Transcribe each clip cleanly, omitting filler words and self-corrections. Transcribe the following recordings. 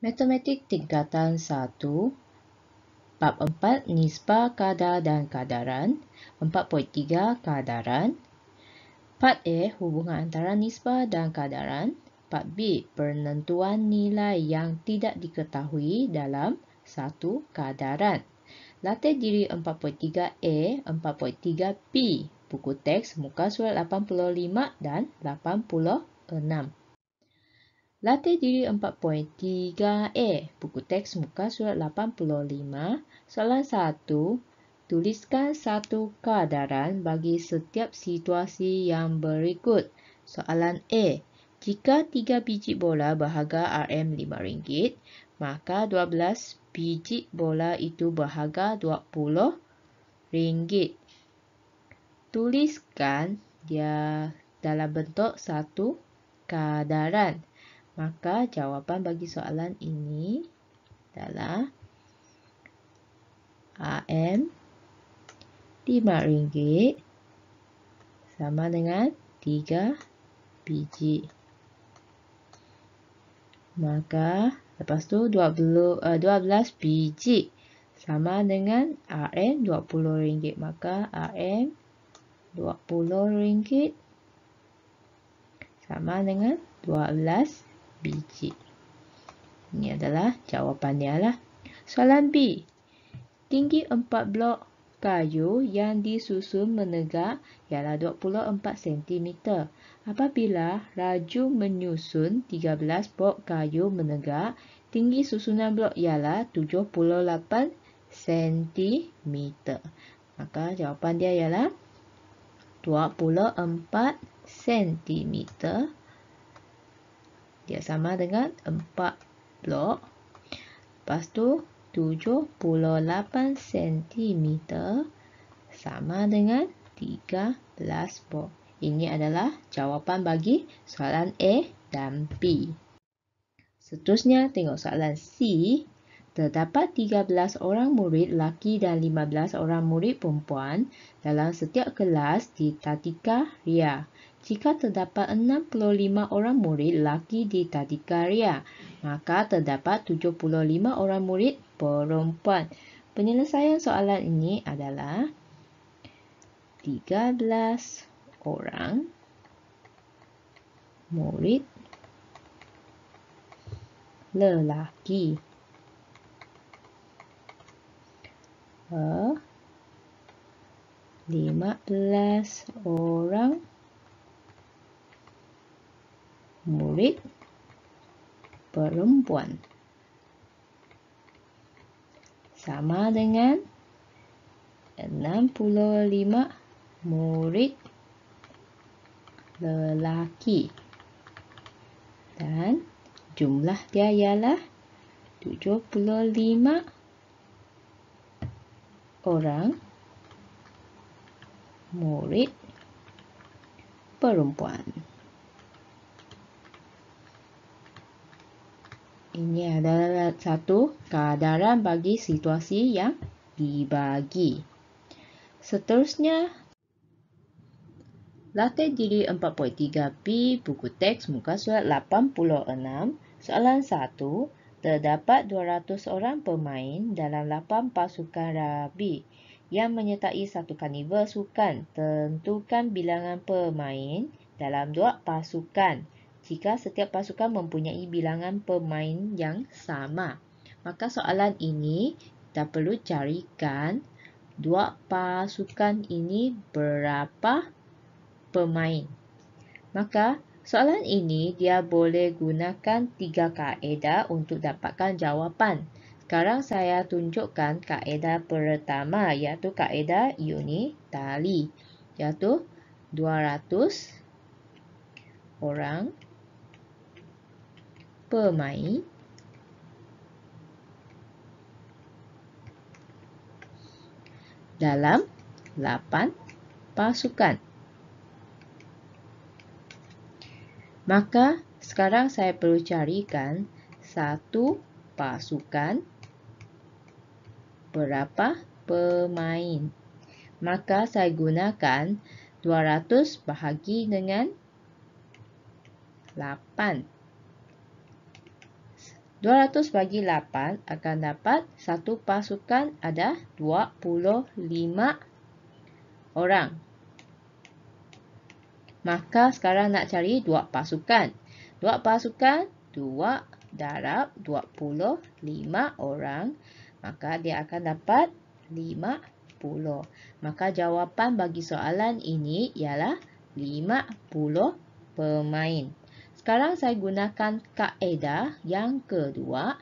Matematik tingkatan 1, bab 4, nisbah, kadar dan kadaran, 4.3, kadaran. Part A, hubungan antara nisbah dan kadaran. Part B, penentuan nilai yang tidak diketahui dalam satu kadaran. Latih diri 4.3A, 4.3B, buku teks muka surat 85 dan 86. Latih diri 4.3a, buku teks muka surat 85, soalan 1. Tuliskan satu kadaran bagi setiap situasi yang berikut. Soalan A. Jika 3 biji bola berharga RM RM5, maka 12 biji bola itu berharga RM20. Tuliskan dia dalam bentuk satu kadaran. Maka jawapan bagi soalan ini adalah RM RM5 sama dengan 3 biji. Maka lepas tu 12 biji sama dengan RM RM20. Maka RM RM20 sama dengan 12 biji. Ini adalah jawapannya lah. Soalan B. Tinggi 4 blok kayu yang disusun menegak ialah 24 cm. Apabila raju menyusun 13 blok kayu menegak, tinggi susunan blok ialah 78 cm. Maka jawapan dia ialah 24 cm. Dia sama dengan 4 blok. Lepas tu 78 cm sama dengan 13 blok. Ini adalah jawapan bagi soalan A dan B. Seterusnya tengok soalan C. Terdapat 13 orang murid lelaki dan 15 orang murid perempuan dalam setiap kelas di Tadika Ria. Jika terdapat 65 orang murid lelaki di Tadika Ria, maka terdapat 75 orang murid perempuan. Penyelesaian soalan ini adalah 13 orang murid lelaki 15 orang murid perempuan sama dengan 65 murid lelaki dan jumlah dia ialah 75 orang murid perempuan. Ini adalah satu kadaran bagi situasi yang dibagi. Seterusnya, latih diri 4.3b, buku teks muka surat 86, soalan 1. Terdapat 200 orang pemain dalam 8 pasukan rugby yang menyertai satu karnival sukan. Tentukan bilangan pemain dalam 2 pasukan jika setiap pasukan mempunyai bilangan pemain yang sama. Maka soalan ini kita perlu carikan 2 pasukan ini berapa pemain. Maka soalan ini dia boleh gunakan 3 kaedah untuk dapatkan jawapan. Sekarang saya tunjukkan kaedah pertama, iaitu kaedah unit tali, iaitu 200 orang pemain dalam 8 pasukan. Maka sekarang saya perlu carikan satu pasukan berapa pemain. Maka saya gunakan 200 bahagi dengan 8. 200 bagi 8 akan dapat satu pasukan ada 25 orang. Maka sekarang nak cari 2 pasukan. 2 pasukan, 2 darab 25 orang. Maka dia akan dapat 50. Maka jawapan bagi soalan ini ialah 50 pemain. Sekarang saya gunakan kaedah yang kedua.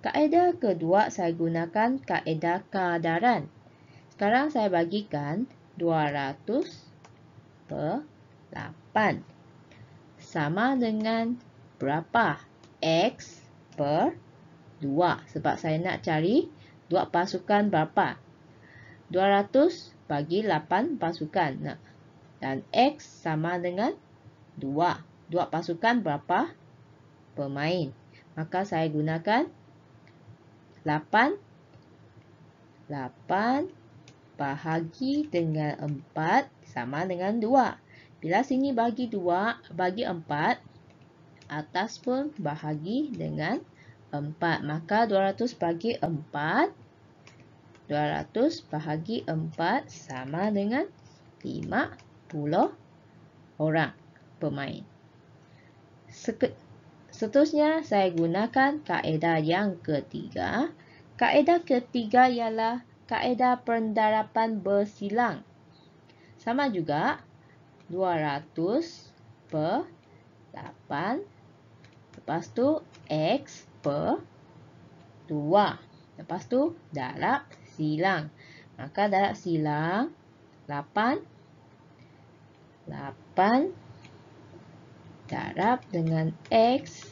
Kaedah kedua saya gunakan kaedah kadaran. Sekarang saya bagikan 200 per 8 sama dengan berapa? X per 2. Sebab saya nak cari 2 pasukan berapa? 200 bagi 8 pasukan. Dan X sama dengan 2. 2 pasukan berapa pemain? Maka saya gunakan 8 bahagi dengan 4 sama dengan 2. Bila sini bagi 2, bagi 4, atas pun bahagi dengan 4. Maka 200 bagi 4, 200 bahagi 4 sama dengan 50 orang pemain. Seterusnya, saya gunakan kaedah yang ketiga. Kaedah ketiga ialah kaedah pendarapan bersilang. Sama juga, 200 per 8. Lepas tu, X per 2. Lepas tu, darab silang. Maka darab silang, 8 darab dengan X,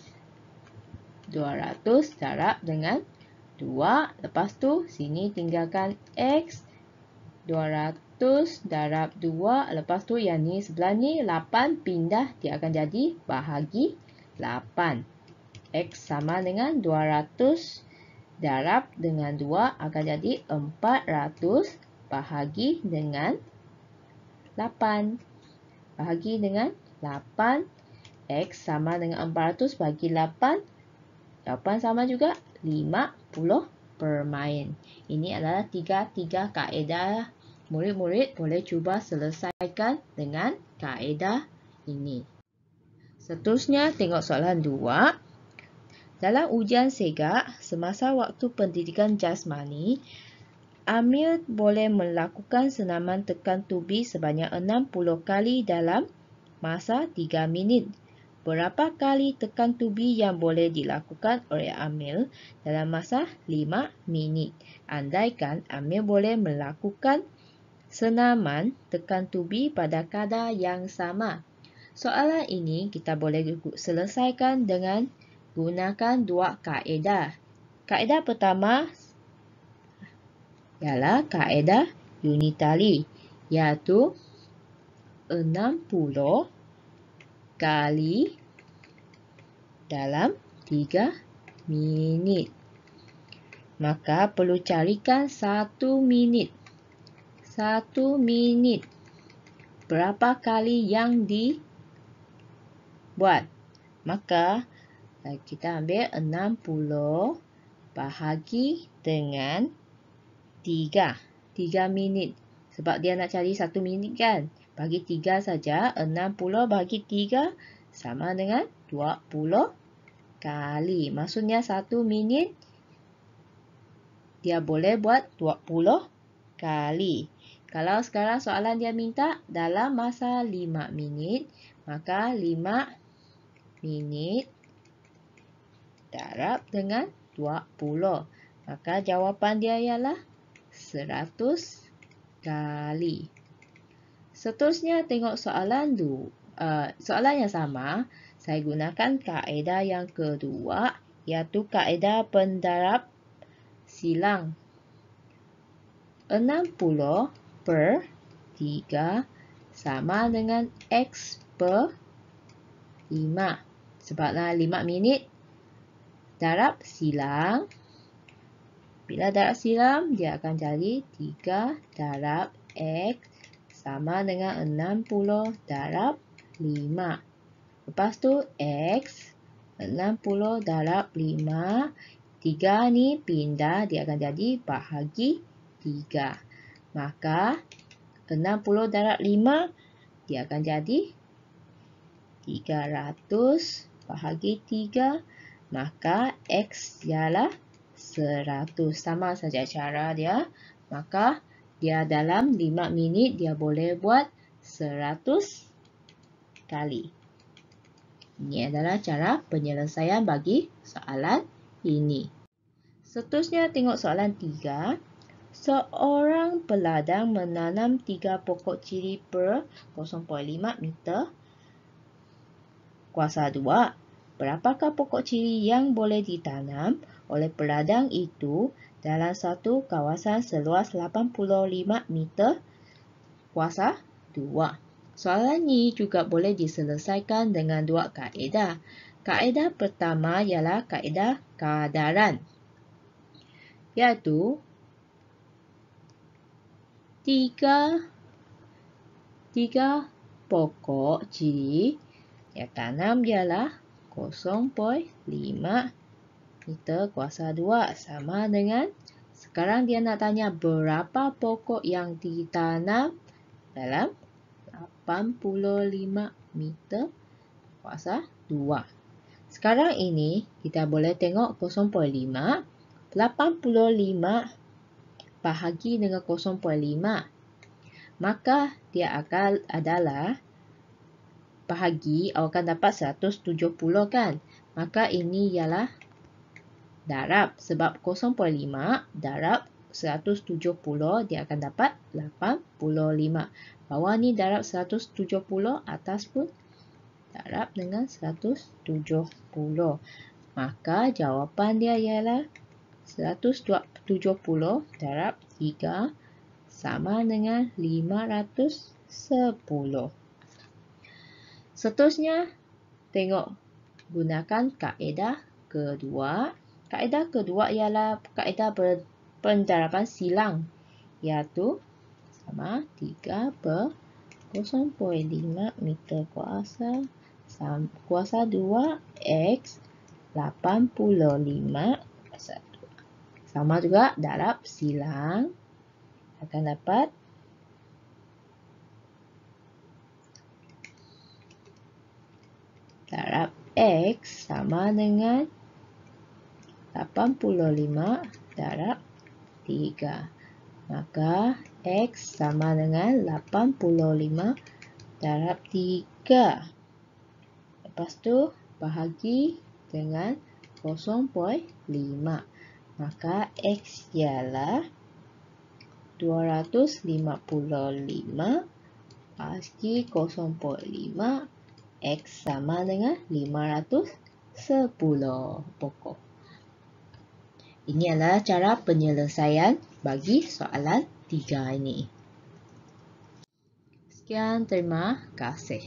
200 darab dengan 2. Lepas tu, sini tinggalkan X, 200 darab 2. Lepas tu, yang ni sebelah ni, 8 pindah, dia akan jadi bahagi 8. X sama dengan 200 darab dengan 2 akan jadi 400 bahagi dengan 8. Bahagi dengan 8. X sama dengan 400 bagi 8. Jawapan sama juga 50 pemain. Ini adalah tiga kaedah. Murid-murid boleh cuba selesaikan dengan kaedah ini. Seterusnya, tengok soalan 2. Dalam ujian segak, semasa waktu pendidikan jasmani, Amir boleh melakukan senaman tekan tubi sebanyak 60 kali dalam masa 3 minit. Berapa kali tekan tubi yang boleh dilakukan oleh Amir dalam masa 5 minit? Andaikan Amir boleh melakukan senaman tekan tubi pada kadar yang sama. Soalan ini kita boleh selesaikan dengan gunakan dua kaedah. Kaedah pertama ialah kaedah unitari, iaitu 60 kali dalam 3 minit. Maka perlu carikan 1 minit. 1 minit. Berapa kali yang dibuat? Maka kita ambil 60 bahagi dengan 3. 3 minit. Sebab dia nak cari 1 minit kan? Bagi 3 saja. 60 bagi 3 sama dengan 20 kali. Maksudnya 1 minit dia boleh buat 20 kali. Kalau sekarang soalan dia minta dalam masa 5 minit, maka 5 minit darab dengan 20. Maka jawapan dia ialah 100 kali. Seterusnya, tengok soalan yang sama. Saya gunakan kaedah yang kedua, iaitu kaedah pendarab silang. 60 per 3 sama dengan X per 5. Sebablah 5 minit darab silang. Bila darab silang, dia akan jadi 3 darab X sama dengan 60 darab 5. Lepas tu, X 60 darab 5. 3 ni pindah, dia akan jadi bahagi 3. Maka 60 darab 5, dia akan jadi 300 bahagi 3. Maka X ialah 100. Sama saja cara dia. Maka dia dalam 5 minit, dia boleh buat 100 kali. Ini adalah cara penyelesaian bagi soalan ini. Seterusnya tengok soalan 3. Seorang peladang menanam 3 pokok cili per 0.5 meter. Kuasa 2. Berapakah pokok cili yang boleh ditanam oleh peladang itu dalam satu kawasan seluas 85 meter? Kuasa 2. Soalan ini juga boleh diselesaikan dengan dua kaedah. Kaedah pertama ialah kaedah kadaran, iaitu 3 pokok cili yang tanam ialah 0.5 meter kuasa 2 sama dengan, sekarang dia nak tanya berapa pokok yang ditanam dalam 85 meter kuasa 2. Sekarang ini kita boleh tengok 0.5. 85 bahagi dengan 0.5. Maka dia akan adalah bahagi, awak akan dapat 170 kan. Maka ini ialah darab, sebab 0.5 darab 170, dia akan dapat 85. Bawah ni darab 170, atas pun darab dengan 170. Maka jawapan dia ialah 170 darab 3 sama dengan 510. Seterusnya, tengok gunakan kaedah kedua. Kaedah kedua ialah kaedah penjarapan silang, iaitu sama 3 per 0.5 meter kuasa 2 X 85 kuasa 2. Sama juga darab silang, akan dapat darab X sama dengan 85 darab 3. Maka X sama dengan 85 darab 3. Lepas tu bahagi dengan 0.5. Maka X ialah 255 bahagi 0.5. X sama dengan 510 pokok. Ini adalah cara penyelesaian bagi soalan 3 ini. Sekian, terima kasih.